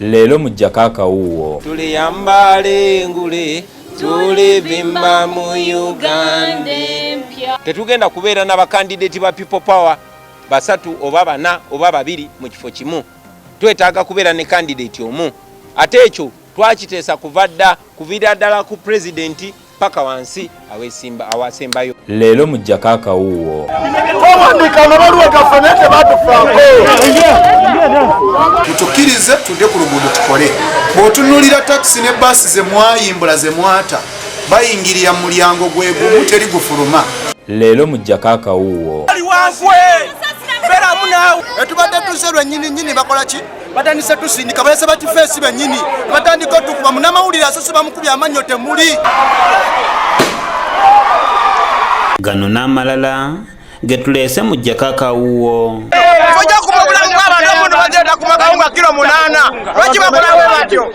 Lelo mu Jakaka wuwo. Tuli yambale ngule tuli bimba mu Uganda. Tetugenda kubeera n'abakandidate ba People Power basatu oba bana oba babiri mu kifo kimu. Twetaaga kubeera ne candidate omu. Ate ekyo twakiteesa kuvira ddala ku president paka wansi awasembayo. Lelo mu Jakaka wuwo. Mutukirize tudde ku luguudo tukole. Bw'otunuulira taxi ne basi ze mwayimbula ze mwata bayingirira mu mulyango gwe gumu teri gufuluma. Lelo mu Jakaka wuwo. Etubadde tuserwe nyini bakola ki? Batandise tusindika balese batifeesi bennyini batandika otukuba munamawulire asose bamukubya amannyo temuli. Gano n'amalala getuleese mu Jakaka wuwo. Ojja kumabulamu abantu bagenda kumagawo nga kilo 8 lwaki bakola bwe batyo?